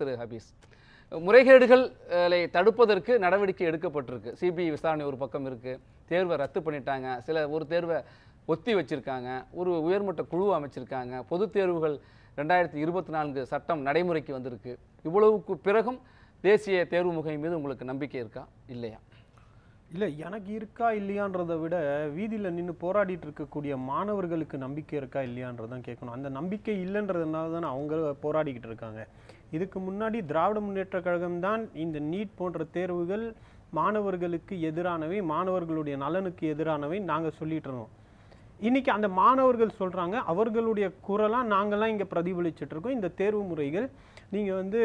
திரு ஹபீஸ். முறைகேடுகளை தடுப்பதற்கு நடவடிக்கை எடுக்கப்பட்டிருக்கு. சிபிஐ விசாரணை ஒரு பக்கம் இருக்குது, தேர்வை ரத்து பண்ணிட்டாங்க, ஒரு தேர்வை ஒத்தி வச்சுருக்காங்க, ஒரு உயர்மட்ட குழு அமைச்சிருக்காங்க, பொது தேர்வுகள் 2024 சட்டம் நடைமுறைக்கு வந்திருக்கு. இவ்வளவுக்கு பிறகும் தேசிய தேர்வு முகமை மீது உங்களுக்கு நம்பிக்கை இருக்கா இல்லையா? இல்லை, எனக்கு இருக்கா இல்லையான்றதை விட வீதியில் நின்று போராடிட்டு இருக்கக்கூடிய மாணவர்களுக்கு நம்பிக்கை இருக்கா இல்லையான்றதான் கேட்கணும். அந்த நம்பிக்கை இல்லைன்றதுனால தானே அவங்க போராடிக்கிட்டு இருக்காங்க. இதுக்கு முன்னாடி திராவிட முன்னேற்ற கழகம் தான் இந்த நீட் போன்ற தேர்வுகள் மாணவர்களுக்கு எதிரானவை, மாணவர்களுடைய நலனுக்கு எதிரானவை நாங்கள் சொல்லிட்டு இருந்தோம். இன்னைக்கு அந்த மாணவர்கள் சொல்கிறாங்க, அவர்களுடைய குரலாக நாங்கள்லாம் இங்கே பிரதிபலிச்சுட்டு இருக்கோம். இந்த தேர்வு முறைகள் நீங்கள் வந்து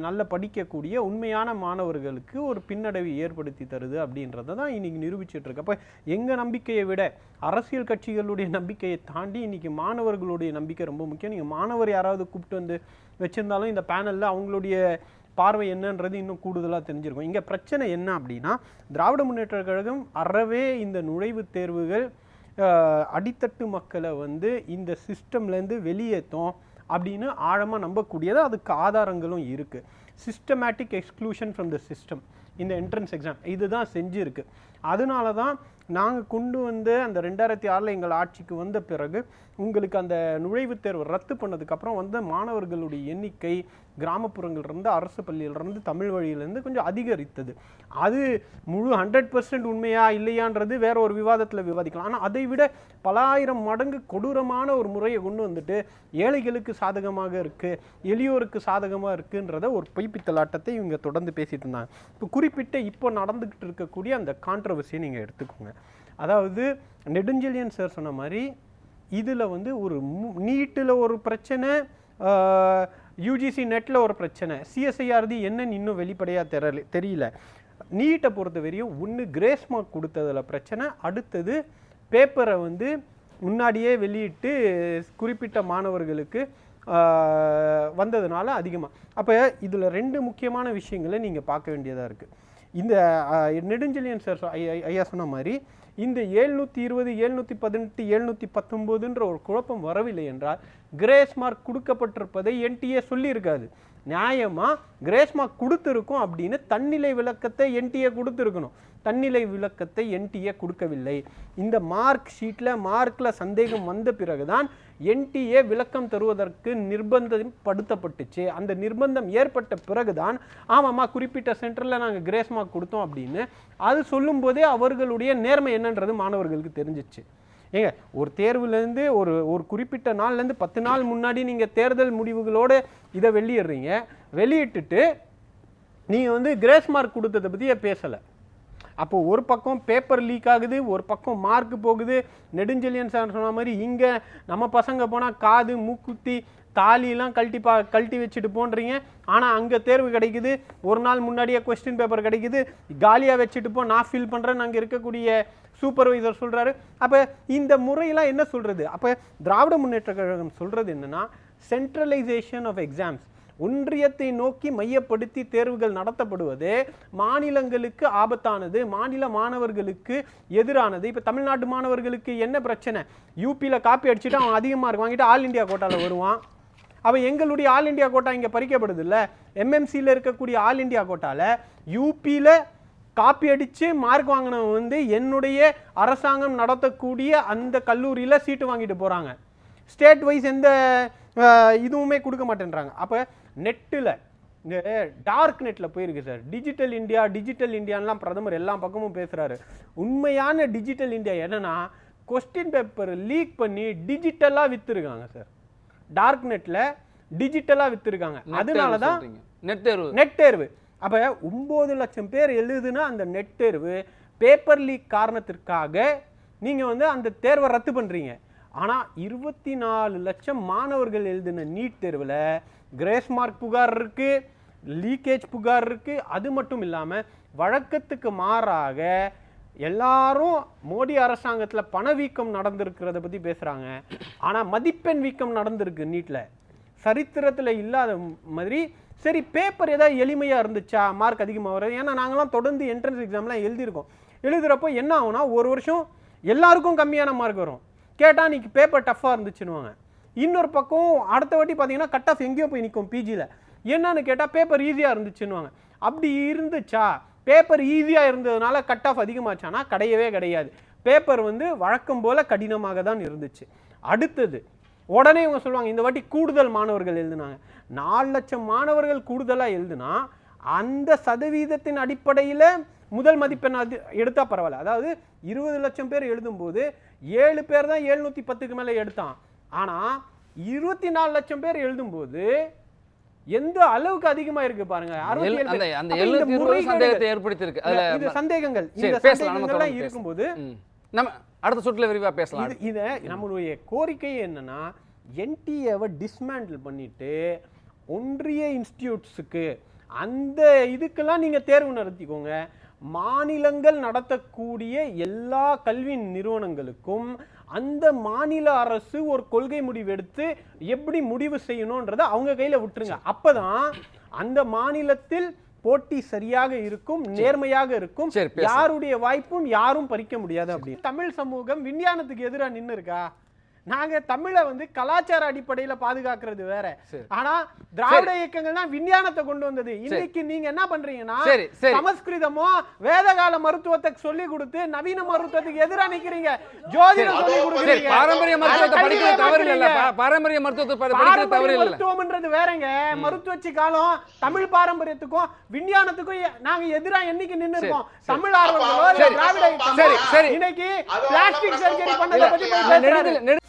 நல்ல படிக்கக்கூடிய உண்மையான மாணவர்களுக்கு ஒரு பின்னடைவை ஏற்படுத்தி தருது அப்படின்றத தான் இன்றைக்கி நிரூபிச்சுட்டு இருக்கு. அப்போ எங்கள் நம்பிக்கையை விட அரசியல் கட்சிகளுடைய நம்பிக்கையை தாண்டி இன்றைக்கி மாணவர்களுடைய நம்பிக்கை ரொம்ப முக்கியம். நீங்கள் மாணவர் யாராவது கூப்பிட்டு வந்து வச்சுருந்தாலும் இந்த பேனலில் அவங்களுடைய பார்வை என்னன்றது இன்னும் கூடுதலாக தெரிஞ்சிருக்கும். இங்கே பிரச்சனை என்ன அப்படின்னா, திராவிட முன்னேற்ற கழகம் அறவே இந்த நுழைவுத் தேர்வுகள் அடித்தட்டு மக்களை வந்து இந்த சிஸ்டம்லேருந்து வெளியேற்றும் அப்படின்னு ஆழமாக நம்பக்கூடியது. அதுக்கு ஆதாரங்களும் இருக்குது. Systematic exclusion from the system இந்த என்ட்ரன்ஸ் எக்ஸாம் இதுதான் செஞ்சுருக்கு. அதனால தான் நாங்கள் கொண்டு வந்து அந்த 2006 எங்கள் ஆட்சிக்கு வந்த பிறகு உங்களுக்கு அந்த நுழைவுத் தேர்வு ரத்து பண்ணதுக்கப்புறம் வந்து மாணவர்களுடைய எண்ணிக்கை கிராமப்புறங்கள்லேருந்து அரசு பள்ளியிலிருந்து தமிழ் வழியிலேருந்து கொஞ்சம் அதிகரித்தது. அது முழு 100% உண்மையா இல்லையான்றது வேற ஒரு விவாதத்தில் விவாதிக்கலாம். ஆனால் அதை விட பல ஆயிரம் மடங்கு கொடூரமான ஒரு முறையை கொண்டு வந்துட்டு ஏழைகளுக்கு சாதகமாக இருக்குது, எளியோருக்கு சாதகமாக இருக்குன்றத ஒரு பொய்ப்பித்தலாட்டத்தை இவங்க தொடர்ந்து பேசிட்டு இருந்தாங்க. இப்போ குறிப்பிட்ட இப்போ நடந்துக்கிட்டு இருக்கக்கூடிய அந்த கான்ட்ரவர்சியை நீங்கள் எடுத்துக்கோங்க. அதாவது நெடுஞ்செழியன் சார் சொன்ன மாதிரி இதில் வந்து ஒரு நீட்டில் ஒரு பிரச்சனை, யூஜிசி நெட்டில் ஒரு பிரச்சனை, சிஎஸ்ஐஆர்டி என்னன்னு இன்னும் வெளிப்படையாக தெரியல. நீட்டை பொறுத்த வரையும் ஒன்று கிரேஸ் மார்க் கொடுத்ததில் பிரச்சனை, அடுத்தது பேப்பரை வந்து முன்னாடியே வெளியிட்டு குறிப்பிட்ட மாணவர்களுக்கு வந்ததுனால அதிகமாக. அப்போ இதில் 2 முக்கியமான விஷயங்களை நீங்கள் பார்க்க வேண்டியதாக இருக்குது. இந்த நெடுஞ்செழியன் சார் ஐயா சொன்ன மாதிரி இந்த 720, 718, 719ன்ற ஒரு குழப்பம் வரவில்லை என்றால் கிரேஸ் மார்க் கொடுக்கப்பட்டிருப்பதை என்டிஏ சொல்லியிருக்காது. நியாயமாக கிரேஸ் மார்க் கொடுத்துருக்கும் அப்படின்னு தன்னிலை விளக்கத்தை என்டிஏ கொடுத்துருக்கணும். தன்னிலை விளக்கத்தை என்டிஏ கொடுக்கவில்லை. இந்த மார்க் மார்க்கில் சந்தேகம் வந்த பிறகுதான் என்டிஏ விளக்கம் தருவதற்கு நிர்பந்தப்படுத்தப்பட்டுச்சு. அந்த நிர்பந்தம் ஏற்பட்ட பிறகுதான் ஆமாம்மா குறிப்பிட்ட சென்டரில் நாங்கள் கிரேஸ் மார்க் கொடுத்தோம் அப்படின்னு அது சொல்லும் போதே அவர்களுடைய நேர்மை என்னன்றது மாணவர்களுக்கு தெரிஞ்சிச்சு. ஏங்க, ஒரு தேர்வுலேருந்து ஒரு குறிப்பிட்ட நாள்லேருந்து 10 நாள் முன்னாடி நீங்கள் தேர்தல் முடிவுகளோடு இதை வெளியிடுறீங்க. வெளியிட்டுட்டு நீங்கள் வந்து கிரேஸ் மார்க் கொடுத்ததை பற்றி பேசலை. அப்போ ஒரு பக்கம் பேப்பர் லீக் ஆகுது, ஒரு பக்கம் மார்க் போகுது. நெடுஞ்செழியன் சார் சொன்ன மாதிரி இங்கே நம்ம பசங்க போனால் காது மூக்குத்தி தாலியெல்லாம் கழட்டி வச்சுட்டு போன்றீங்க. ஆனால் அங்கே தேர்வு கிடைக்குது, ஒரு நாள் முன்னாடியே கொஸ்டின் பேப்பர் கிடைக்குது, காலியாக வச்சுட்டு போ, நான் ஃபீல் பண்ணுறேன்னு அங்கே இருக்கக்கூடிய சூப்பர்வைசர் சொல்கிறாரு. அப்போ இந்த முறையெல்லாம் என்ன சொல்கிறது? அப்போ திராவிட முன்னேற்ற கழகம் சொல்கிறது என்னென்னா, சென்ட்ரலைசேஷன் ஆஃப் எக்ஸாம்ஸ், ஒன்றியத்தை நோக்கி மையப்படுத்தி தேர்வுகள் நடத்தப்படுவது மாநிலங்களுக்கு ஆபத்தானது, மாநில மாணவர்களுக்கு எதிரானது. இப்போ தமிழ்நாட்டு மாணவர்களுக்கு என்ன பிரச்சனை? யூபியில் காப்பி அடிச்சுட்டு அவன் அதிக மார்க் வாங்கிட்டு ஆல் இண்டியா கோட்டாவில் வருவான். அவன் எங்களுடைய ஆல் இண்டியா கோட்டா இங்கே பறிக்கப்படுது இல்லை. எம்எம்சியில் இருக்கக்கூடிய ஆல் இண்டியா கோட்டாவில் யூபியில் காப்பி அடித்து மார்க் வாங்கினவன் வந்து என்னுடைய அரசாங்கம் நடத்தக்கூடிய அந்த கல்லூரியில் சீட்டு வாங்கிட்டு போகிறாங்க. ஸ்டேட் வைஸ் எந்த இதுவுமே கொடுக்க மாட்டேன்றாங்க. அப்போ நெட்டில் இந்த டார்க் நெட்டில் போயிருக்கு சார். டிஜிட்டல் இந்தியான்லாம் பிரதமர் எல்லா பக்கமும் பேசுகிறாரு. உண்மையான டிஜிட்டல் இந்தியா என்னன்னா, கொஸ்டின் பேப்பர் லீக் பண்ணி டிஜிட்டலாக விற்றுருக்காங்க சார். டார்க் நெட்டில் டிஜிட்டலாக விற்றுருக்காங்க. அதனால தான் நெட் தேர்வு. அப்போ 9 லட்சம் பேர் எழுதுனா அந்த நெட் தேர்வு பேப்பர் லீக் காரணத்திற்காக நீங்கள் வந்து அந்த தேர்வை ரத்து பண்ணுறீங்க. ஆனால் 24 லட்சம் மாணவர்கள் எழுதின நீட் தேர்வில் கிரேஸ் மார்க் புகார் இருக்குது, லீக்கேஜ் புகார் இருக்குது. அது மட்டும் இல்லாமல் வழக்கத்துக்கு மாறாக எல்லாரும் மோடி அரசாங்கத்தில் பணவீக்கம் நடந்திருக்கிறத பற்றி பேசுகிறாங்க. ஆனால் மதிப்பெண் வீக்கம் நடந்திருக்கு நீட்டில், சரித்திரத்தில் இல்லாத மாதிரி. சரி, பேப்பர் ஏதாவது எளிமையாக இருந்துச்சா மார்க் அதிகமாக வர்றது? ஏன்னா நாங்களாம் தொடர்ந்து என்ட்ரன்ஸ் எக்ஸாம்லாம் எழுதுகிறப்போ என்ன ஆகுனா, ஒரு வருஷம் எல்லாருக்கும் கம்மியான மார்க் வரும். கேட்டால் நீ பேப்பர் டஃப்பாக இருந்துச்சுன்னுவாங்க. இன்னொரு பக்கம் அடுத்த வாட்டி பார்த்தீங்கன்னா கட் ஆஃப் எங்கேயோ போய் நிற்கும் பிஜியில். என்னன்னு கேட்டால் பேப்பர் ஈஸியாக இருந்துச்சுன்னுவாங்க. அப்படி இருந்துச்சா? பேப்பர் ஈஸியாக இருந்ததுனால கட் ஆஃப் அதிகமாச்சானா? கிடையவே கிடையாது. பேப்பர் வந்து வழக்கம் போல கடினமாக தான் இருந்துச்சு. அடுத்தது உடனே இவங்க சொல்லுவாங்க இந்த வாட்டி கூடுதல் மாணவர்கள் எழுதுனாங்க. 4 லட்சம் மாணவர்கள் கூடுதலாக எழுதுனா அந்த சதவீதத்தின் அடிப்படையில் முதல் மதிப்பெண் அது எடுத்தா பரவாயில்ல. அதாவது 20 லட்சம் பேர் எழுதும்போது 7 பேர் தான் 710க்கு மேலே எடுத்தான். ஆனால் 24 லட்சம் பேர் எழுதும்போது எந்த அளவுக்கு அதிகமா இருக்கு பாருங்க. 67 சந்தேகத்தை ஏற்படுத்தியிருக்கு. இந்த சந்தேகங்கள் இருக்கும்போது நம்ம அடுத்த சுற்றுல விரிவா பேசலாம். இத நம்மளுடைய கோரிக்கை என்னன்னா என்டிஏவை டிஸ்மேண்டில் பண்ணிட்டு ஒன்றிய இன்ஸ்டிடியூட்ஸுக்கு அந்த இதுக்கெல்லாம் நீங்க தேர்வு நடத்திக்கோங்க. மாநிலங்கள் நடத்தக்கூடிய எல்லா கல்வி நிறுவனங்களுக்கும் அந்த மாநில அரசு ஒரு கொள்கை முடிவு எடுத்து எப்படி முடிவு செய்யணும்ன்றத அவங்க கையில விட்டுருங்க. அப்பதான் அந்த மாநிலத்தில் போட்டி சரியாக இருக்கும், நேர்மையாக இருக்கும், யாருடைய வாய்ப்பும் யாரும் பறிக்க முடியாது. அப்படி தமிழ் சமூகம் விஞ்ஞானத்துக்கு எதிராக நின்று இருக்கா? நாங்க தமிழை வந்து கலாச்சார அடிப்படையில பாதுகாக்கிறது வேற. ஆனா திராவிட இயக்கங்கள் தான் விஞ்ஞானத்தை கொண்டு வந்தது. இன்னைக்கு நீங்க என்ன பண்றீங்கன்னா சமஸ்கிருதமோ வேதகால மருத்துவத்தை சொல்லி கொடுத்து நவீன மருத்துவத்துக்கு எதிராக நிக்கிறீங்க. ஜோதிடம் சொல்லி கொடுக்குறீங்க. பாரம்பரிய மருத்துவத்தை படிக்கிறது தவறு இல்ல. பாரம்பரிய மருத்துவத்தை படிக்கிறது தவறு இல்ல. மருத்துவம்ன்றது வேறங்க. மருத்துவச்சி காலம் தமிழ் பாரம்பரியத்துக்கும் விஞ்ஞானத்துக்கும் நாங்க எதிராக என்னைக்கு நின்னு இருக்கோம்? தமிழ் ஆர்வலர்களோ திராவிட இயக்கம் இன்னைக்கு பிளாஸ்டிக் சர்ஜரி பண்ணத பத்தி